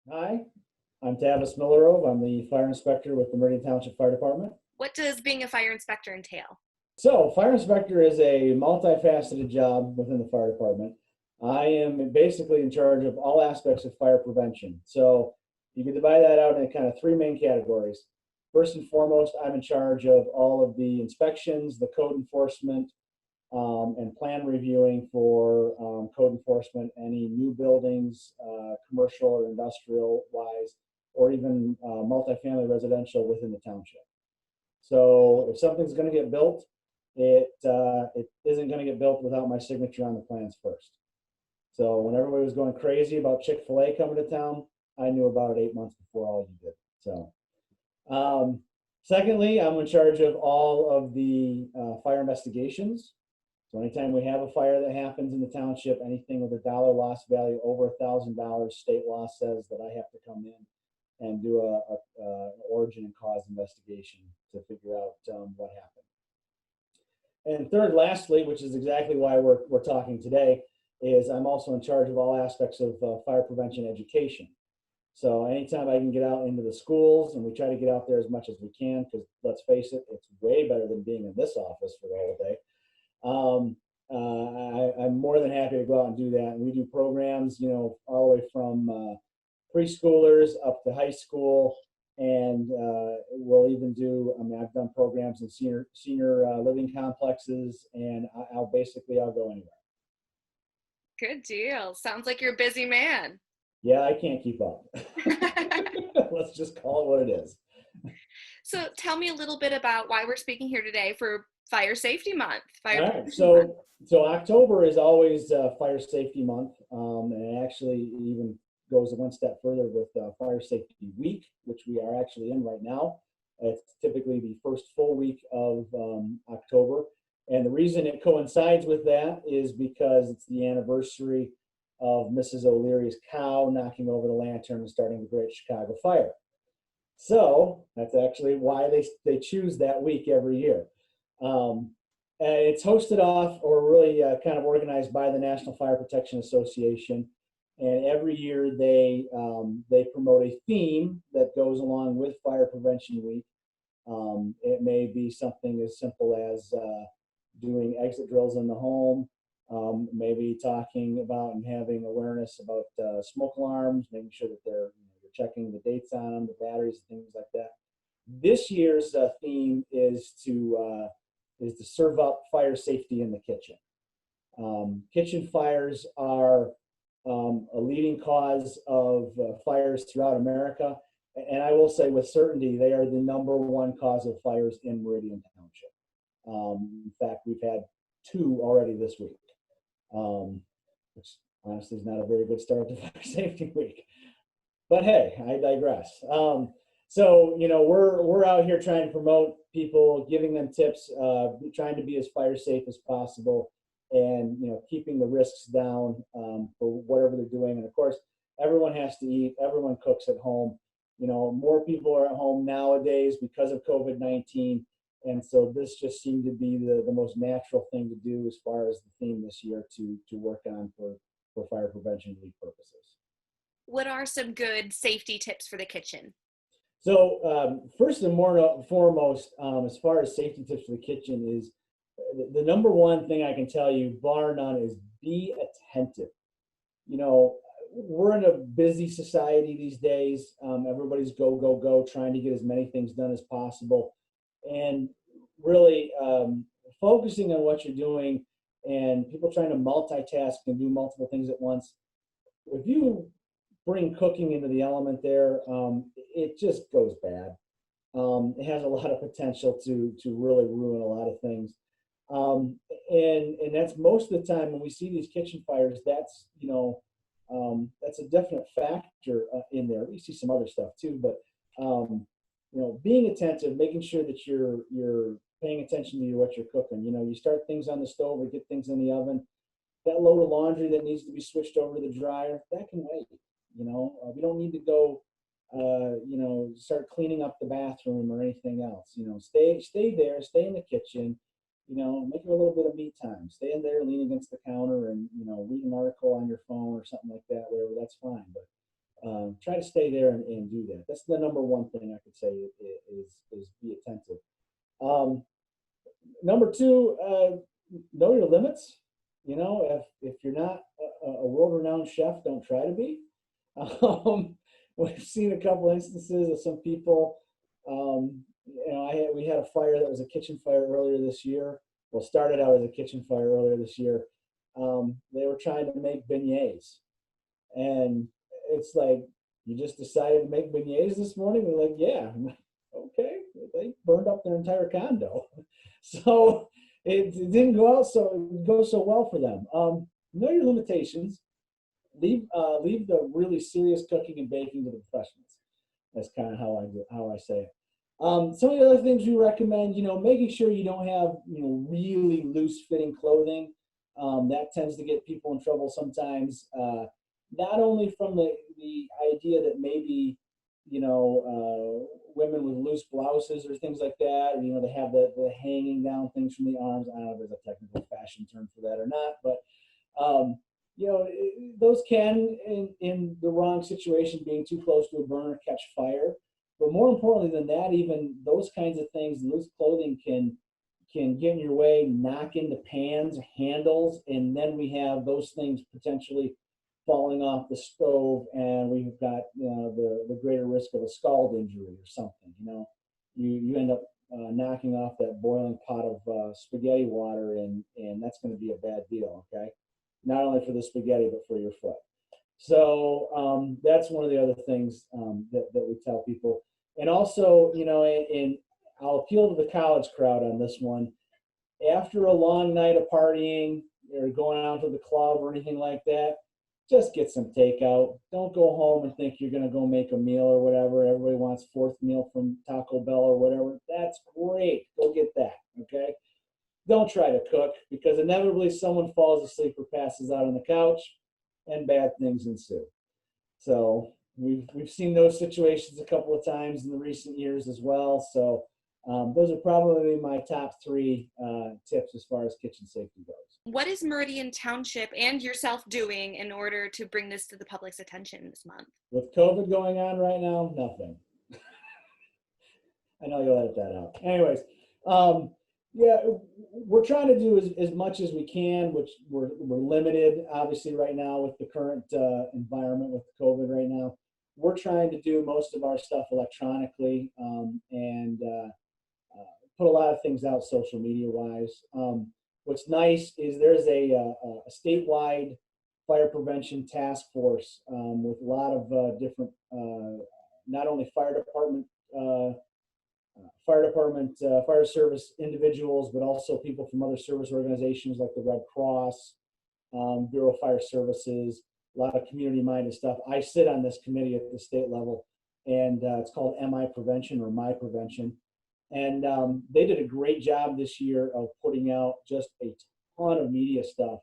Hi, I'm Tavis Millerov. I'm the fire inspector with the Meridian Township Fire Department. What does being a fire inspector entail? So, fire inspector is a multifaceted job within the fire department. I am basically in charge of all aspects of fire prevention. So, you can divide that out into kind of three main categories. First and foremost, I'm in charge of all of the inspections, the code enforcement, and plan reviewing for code enforcement, any new buildings, commercial or industrial wise, or even multifamily residential within the township. So if something's going to get built, it isn't going to get built without my signature on the plans first. So when everybody was going crazy about Chick-fil-A coming to town, I knew about it 8 months before all of you did. So, secondly, I'm in charge of all of the fire investigations. So anytime we have a fire that happens in the township, anything with a dollar loss value over $1,000, state law says that I have to come in and do an origin and cause investigation to figure out what happened. And third, lastly, which is exactly why we're talking today, is I'm also in charge of all aspects of fire prevention education. So anytime I can get out into the schools, and we try to get out there as much as we can, because let's face it, it's way better than being in this office for the whole day. I'm more than happy to go out and do that. And we do programs, all the way from preschoolers up to high school, and we'll even do. I mean, I've done programs in senior living complexes, and I'll go anywhere. Good deal. Sounds like you're a busy man. Yeah, I can't keep up. Let's just call it what it is. So tell me a little bit about why we're speaking here today for Fire Safety Month. All right, so October is always Fire Safety Month, and it actually even goes one step further with Fire Safety Week, which we are actually in right now. It's typically the first full week of October, and the reason it coincides with that is because it's the anniversary of Mrs. O'Leary's cow knocking over the lantern and starting the Great Chicago Fire. So that's actually why they choose that week every year. And it's hosted off, or really kind of organized by the National Fire Protection Association. And every year they promote a theme that goes along with Fire Prevention Week. It may be something as simple as doing exit drills in the home, maybe talking about and having awareness about smoke alarms, making sure that you're checking the dates on them, the batteries, and things like that. This year's theme is to serve up fire safety in the kitchen. Kitchen fires are a leading cause of fires throughout America, and I will say with certainty they are the #1 cause of fires in Meridian Township. In fact, we've had 2 already this week, which honestly is not a very good start to Fire Safety Week. But hey, I digress. So we're out here trying to promote people, giving them tips, trying to be as fire safe as possible, and keeping the risks down for whatever they're doing. And of course, everyone has to eat. Everyone cooks at home. More people are at home nowadays because of COVID-19, and so this just seemed to be the most natural thing to do as far as the theme this year to work on for Fire Prevention Week purposes. What are some good safety tips for the kitchen? So first and foremost, as far as safety tips for the kitchen is the #1 thing I can tell you, bar none, is be attentive. We're in a busy society these days. Everybody's go, go, go, trying to get as many things done as possible. And really focusing on what you're doing, and people trying to multitask and do multiple things at once. If you bring cooking into the element there, it just goes bad. It has a lot of potential to really ruin a lot of things. And that's most of the time when we see these kitchen fires, that's that's a definite factor in there. We see some other stuff too, but being attentive, making sure that you're paying attention to what you're cooking. You start things on the stove or get things in the oven. That load of laundry that needs to be switched over to the dryer, that can wait. We don't need to go start cleaning up the bathroom or anything else. Stay there, stay in the kitchen, make it a little bit of me time. Stay in there, lean against the counter, and read an article on your phone or something like that, whatever, that's fine. But try to stay there and do that. That's the number one thing I could say is be attentive. Number two, know your limits. You know, if you're not a world-renowned chef, don't try to be. We've seen a couple instances of some people. You know, we had a fire that was a kitchen fire earlier this year. Well, started out as a kitchen fire earlier this year. They were trying to make beignets, and it's like, you just decided to make beignets this morning. They're like, yeah. I'm like, okay. They burned up their entire condo, so it didn't go so well for them. Know your limitations. Leave the really serious cooking and baking to the professionals. That's kind of how I say it. Some of the other things we recommend, you know, making sure you don't have, you know, really loose fitting clothing. That tends to get people in trouble sometimes. Not only from the idea that maybe, you know, women with loose blouses or things like that, or, you know, they have the hanging down things from the arms. I don't know if there's a technical fashion term for that or not, but you know, those can, in the wrong situation, being too close to a burner, catch fire. But more importantly than that, even those kinds of things, loose clothing can get in your way, knock into pans, handles, and then we have those things potentially falling off the stove, and we've got, you know, the greater risk of a scald injury or something. You know, you end up knocking off that boiling pot of spaghetti water, and that's going to be a bad deal. Okay, not only for the spaghetti but for your foot. So that's one of the other things that we tell people. And also, you know, and I'll appeal to the college crowd on this one. After a long night of partying or going out to the club or anything like that, just get some takeout. Don't go home and think you're going to go make a meal or whatever. Everybody wants fourth meal from Taco Bell or whatever. That's great. Go get that. Okay. Don't try to cook, because inevitably someone falls asleep or passes out on the couch and bad things ensue. So we've seen those situations a couple of times in the recent years as well. So those are probably my top three tips as far as kitchen safety goes. What is Meridian Township and yourself doing in order to bring this to the public's attention this month? With COVID going on right now, nothing. I know you'll edit that out. Anyways, yeah, we're trying to do as much as we can, which we're limited, obviously, right now with the current environment with COVID right now. We're trying to do most of our stuff electronically and put a lot of things out social media wise. What's nice is there's a statewide fire prevention task force with a lot of different, not only fire service individuals, but also people from other service organizations like the Red Cross, Bureau of Fire Services, a lot of community-minded stuff. I sit on this committee at the state level, and it's called MI Prevention or My Prevention. And they did a great job this year of putting out just a ton of media stuff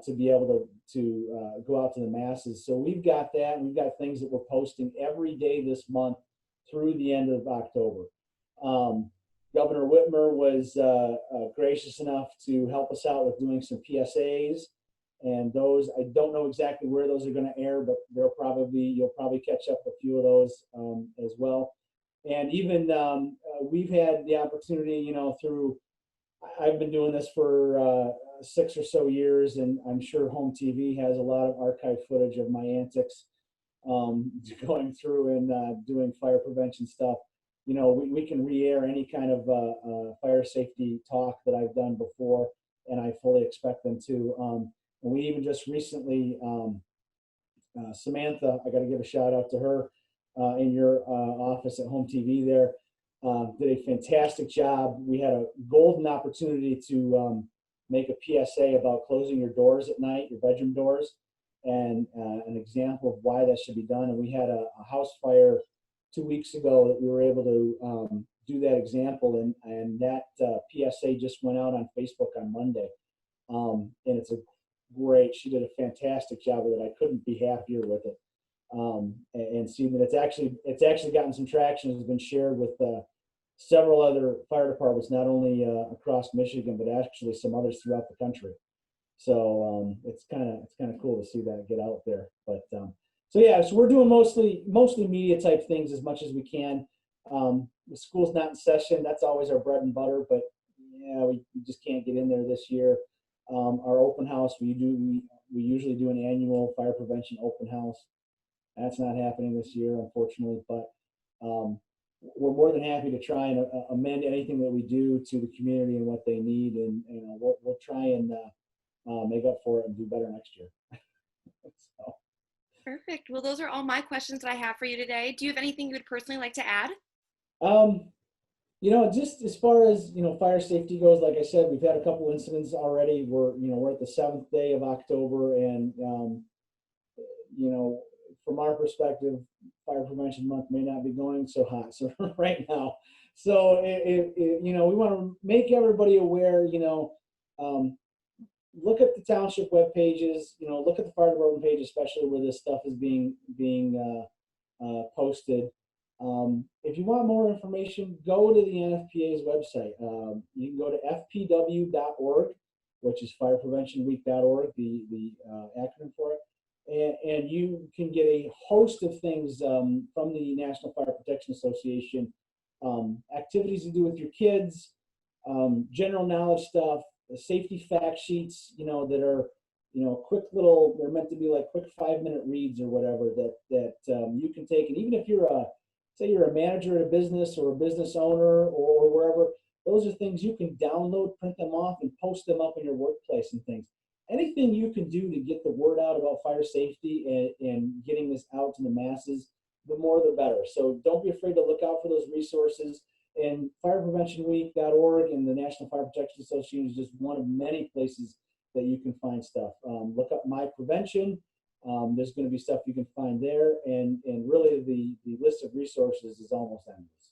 to be able to go out to the masses. So we've got that, and we've got things that we're posting every day this month through the end of October. Governor Whitmer was gracious enough to help us out with doing some PSAs, and those, I don't know exactly where those are going to air, but you'll probably catch up a few of those as well. And even we've had the opportunity, you know, I've been doing this for 6 or so years, and I'm sure HOMTV has a lot of archive footage of my antics going through and doing fire prevention stuff. You know, we can re-air any kind of fire safety talk that I've done before, and I fully expect them to. And we even just recently, Samantha, I got to give a shout out to her in your office at HOMTV there, did a fantastic job. We had a golden opportunity to make a PSA about closing your doors at night, your bedroom doors, and an example of why that should be done. And we had a house fire 2 weeks ago that we were able to do that example, and that PSA just went out on Facebook on Monday, and it's she did a fantastic job with it. I couldn't be happier with it, and see that it's actually gotten some traction. It's been shared with several other fire departments, not only across Michigan, but actually some others throughout the country. So it's kind of cool to see that get out there. But So yeah, so we're doing mostly media type things as much as we can. The school's not in session. That's always our bread and butter, but yeah, we just can't get in there this year. Our open house, we usually do an annual fire prevention open house. That's not happening this year, unfortunately, but um, we're more than happy to try and amend anything that we do to the community and what they need, and we'll try and make up for it and do better next year. So, Perfect. Well, those are all my questions that I have for you today. Do you have anything you would personally like to add? um, just as far as fire safety goes, like I said, we've had a couple incidents already. We're at the 7th day of October, and you know, from our perspective, Fire Prevention Month may not be going so hot. So right now, so we want to make everybody aware. Um, Look at the township web pages. Look at the fire department page, especially where this stuff is being posted. If you want more information, go to the NFPA's website. You can go to fpw.org, which is firepreventionweek.org, the acronym for it. And you can get a host of things from the National Fire Protection Association, activities to do with your kids, general knowledge stuff, safety fact sheets, that are, quick little, they're meant to be like quick 5-minute reads or whatever that you can take. And even if say you're a manager at a business or a business owner or wherever, those are things you can download, print them off, and post them up in your workplace and things. Anything you can do to get the word out about fire safety and getting this out to the masses, the more the better. So don't be afraid to look out for those resources. And firepreventionweek.org and the National Fire Protection Association is just one of many places that you can find stuff. Look up My Prevention. There's going to be stuff you can find there, and really the list of resources is almost endless.